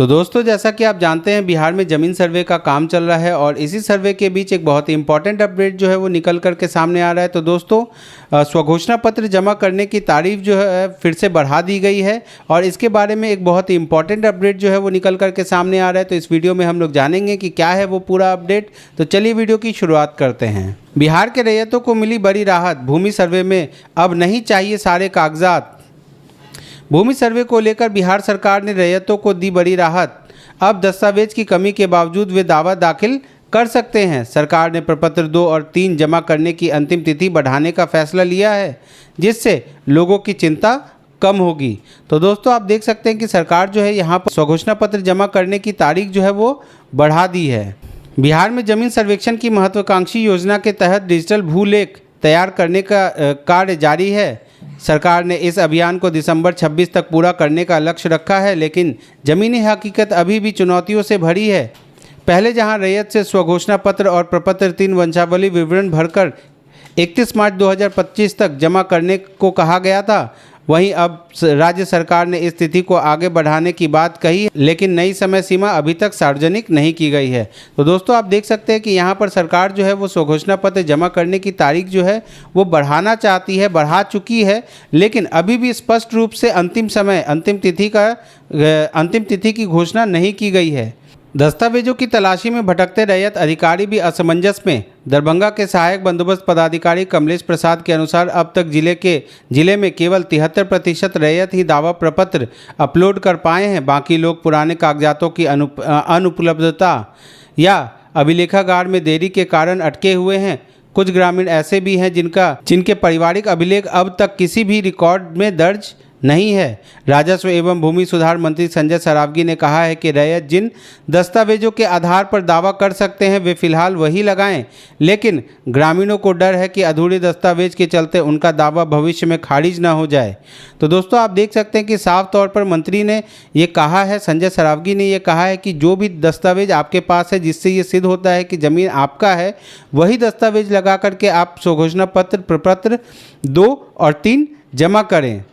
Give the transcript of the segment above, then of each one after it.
तो दोस्तों, जैसा कि आप जानते हैं बिहार में ज़मीन सर्वे का काम चल रहा है और इसी सर्वे के बीच एक बहुत ही इंपॉर्टेंट अपडेट जो है वो निकल कर के सामने आ रहा है। तो दोस्तों, स्वघोषणा पत्र जमा करने की तारीख जो है फिर से बढ़ा दी गई है और इसके बारे में एक बहुत ही इंपॉर्टेंट अपडेट जो है वो निकल कर के सामने आ रहा है। तो इस वीडियो में हम लोग जानेंगे कि क्या है वो पूरा अपडेट। तो चलिए वीडियो की शुरुआत करते हैं। बिहार के रैयतों को मिली बड़ी राहत, भूमि सर्वे में अब नहीं चाहिए सारे कागजात। भूमि सर्वे को लेकर बिहार सरकार ने रैयतों को दी बड़ी राहत। अब दस्तावेज की कमी के बावजूद वे दावा दाखिल कर सकते हैं। सरकार ने प्रपत्र 2 और 3 जमा करने की अंतिम तिथि बढ़ाने का फैसला लिया है, जिससे लोगों की चिंता कम होगी। तो दोस्तों, आप देख सकते हैं कि सरकार जो है यहाँ पर स्वघोषणा पत्र जमा करने की तारीख जो है वो बढ़ा दी है। बिहार में जमीन सर्वेक्षण की महत्वाकांक्षी योजना के तहत डिजिटल भूलेख तैयार करने का कार्य जारी है। सरकार ने इस अभियान को दिसंबर 26 तक पूरा करने का लक्ष्य रखा है, लेकिन ज़मीनी हकीकत अभी भी चुनौतियों से भरी है। पहले जहां रैयत से स्वघोषणा पत्र और प्रपत्र 3 वंशावली विवरण भरकर 31 मार्च 2025 तक जमा करने को कहा गया था, वहीं अब राज्य सरकार ने इस तिथि को आगे बढ़ाने की बात कही, लेकिन नई समय सीमा अभी तक सार्वजनिक नहीं की गई है। तो दोस्तों, आप देख सकते हैं कि यहाँ पर सरकार जो है वो स्वघोषणा पत्र जमा करने की तारीख जो है वो बढ़ाना चाहती है, बढ़ा चुकी है, लेकिन अभी भी स्पष्ट रूप से अंतिम तिथि की घोषणा नहीं की गई है। दस्तावेजों की तलाशी में भटकते रैयत अधिकारी भी असमंजस में। दरभंगा के सहायक बंदोबस्त पदाधिकारी कमलेश प्रसाद के अनुसार अब तक जिले में केवल 73% रैयत ही दावा प्रपत्र अपलोड कर पाए हैं। बाकी लोग पुराने कागजातों की अनुपलब्धता या अभिलेखागार में देरी के कारण अटके हुए हैं। कुछ ग्रामीण ऐसे भी हैं जिनके पारिवारिक अभिलेख अब तक किसी भी रिकॉर्ड में दर्ज नहीं है। राजस्व एवं भूमि सुधार मंत्री संजय सरावगी ने कहा है कि रैयत जिन दस्तावेजों के आधार पर दावा कर सकते हैं वे फिलहाल वही लगाएं, लेकिन ग्रामीणों को डर है कि अधूरे दस्तावेज के चलते उनका दावा भविष्य में खारिज न हो जाए। तो दोस्तों, आप देख सकते हैं कि साफ तौर पर मंत्री ने ये कहा है, संजय सरावगी ने ये कहा है कि जो भी दस्तावेज आपके पास है जिससे ये सिद्ध होता है कि ज़मीन आपका है, वही दस्तावेज लगा करके आप स्वघोषणा पत्र प्रपत्र 2 और 3 जमा करें।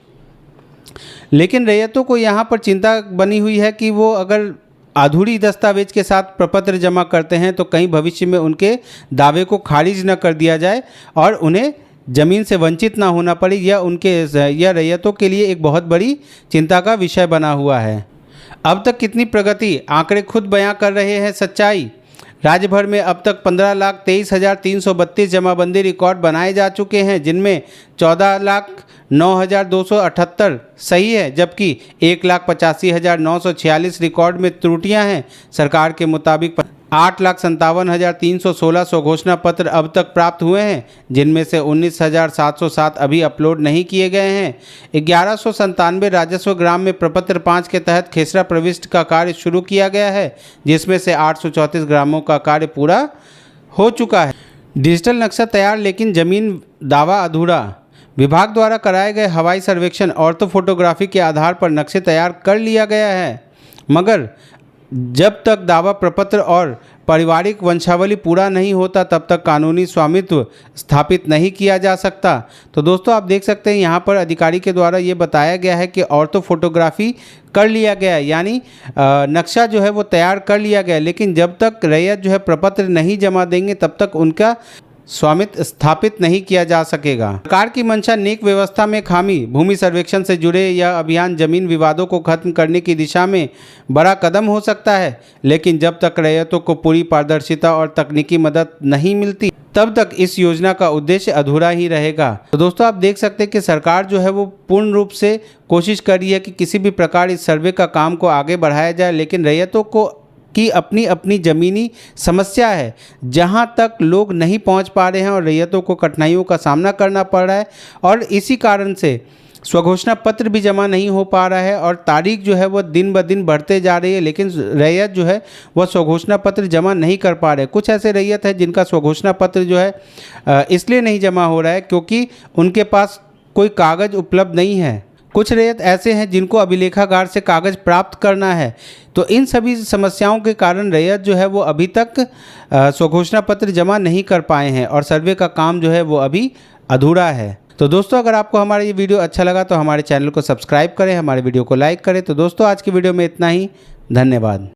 लेकिन रैयतों को यहाँ पर चिंता बनी हुई है कि वो अगर अधूरी दस्तावेज के साथ प्रपत्र जमा करते हैं तो कहीं भविष्य में उनके दावे को खारिज न कर दिया जाए और उन्हें ज़मीन से वंचित ना होना पड़े। यह रैयतों के लिए एक बहुत बड़ी चिंता का विषय बना हुआ है। अब तक कितनी प्रगति, आंकड़े खुद बयां कर रहे हैं सच्चाई। राज्य भर में अब तक 15,23,332 जमाबंदी रिकॉर्ड बनाए जा चुके हैं, जिनमें 14,09,278 सही है, जबकि 1,85,946 रिकॉर्ड में त्रुटियां हैं। सरकार के मुताबिक 8,57,316 स्वघोषणा पत्र अब तक प्राप्त हुए हैं, जिनमें से 19,707 अभी अपलोड नहीं किए गए हैं। 1197 राजस्व ग्राम में प्रपत्र 5 के तहत खेसरा प्रविष्टि का कार्य शुरू किया गया है, जिसमें से 834 ग्रामों का कार्य पूरा हो चुका है। डिजिटल नक्शा तैयार, लेकिन जमीन दावा अधूरा। विभाग द्वारा कराए गए हवाई सर्वेक्षण ऑर्थो फोटोग्राफी के आधार पर नक्शे तैयार कर लिया गया है, मगर जब तक दावा प्रपत्र और पारिवारिक वंशावली पूरा नहीं होता तब तक कानूनी स्वामित्व स्थापित नहीं किया जा सकता। तो दोस्तों, आप देख सकते हैं यहाँ पर अधिकारी के द्वारा ये बताया गया है कि ऑर्थो फोटोग्राफी कर लिया गया है, यानी नक्शा जो है वो तैयार कर लिया गया है, लेकिन जब तक रैयत जो है प्रपत्र नहीं जमा देंगे तब तक उनका स्वामित्व स्थापित नहीं किया जा सकेगा। सरकार की मंशा नेक व्यवस्था में खामी। भूमि सर्वेक्षण से जुड़े यह अभियान जमीन विवादों को खत्म करने की दिशा में बड़ा कदम हो सकता है, लेकिन जब तक रैयतों को पूरी पारदर्शिता और तकनीकी मदद नहीं मिलती तब तक इस योजना का उद्देश्य अधूरा ही रहेगा। तो दोस्तों, आप देख सकते हैं कि सरकार जो है वो पूर्ण रूप से कोशिश कर रही है कि किसी भी प्रकार इस सर्वे का काम को आगे बढ़ाया जाए, लेकिन रैयतों को की अपनी अपनी ज़मीनी समस्या है, जहां तक लोग नहीं पहुंच पा रहे हैं और रैयतों को कठिनाइयों का सामना करना पड़ रहा है और इसी कारण से स्वघोषणा पत्र भी जमा नहीं हो पा रहा है और तारीख जो है वह दिन ब दिन बढ़ते जा रही है, लेकिन रैयत जो है वह स्वघोषणा पत्र जमा नहीं कर पा रहे। कुछ ऐसे रैयत है जिनका स्वघोषणा पत्र जो है इसलिए नहीं जमा हो रहा है क्योंकि उनके पास कोई कागज़ उपलब्ध नहीं है। कुछ रैयत ऐसे हैं जिनको अभिलेखागार से कागज़ प्राप्त करना है। तो इन सभी समस्याओं के कारण रैयत जो है वो अभी तक स्वघोषणा पत्र जमा नहीं कर पाए हैं और सर्वे का काम जो है वो अभी अधूरा है। तो दोस्तों अगर आपको हमारा ये वीडियो अच्छा लगा तो हमारे चैनल को सब्सक्राइब करें, हमारे वीडियो को लाइक करें। तो दोस्तों आज की वीडियो में इतना ही, धन्यवाद।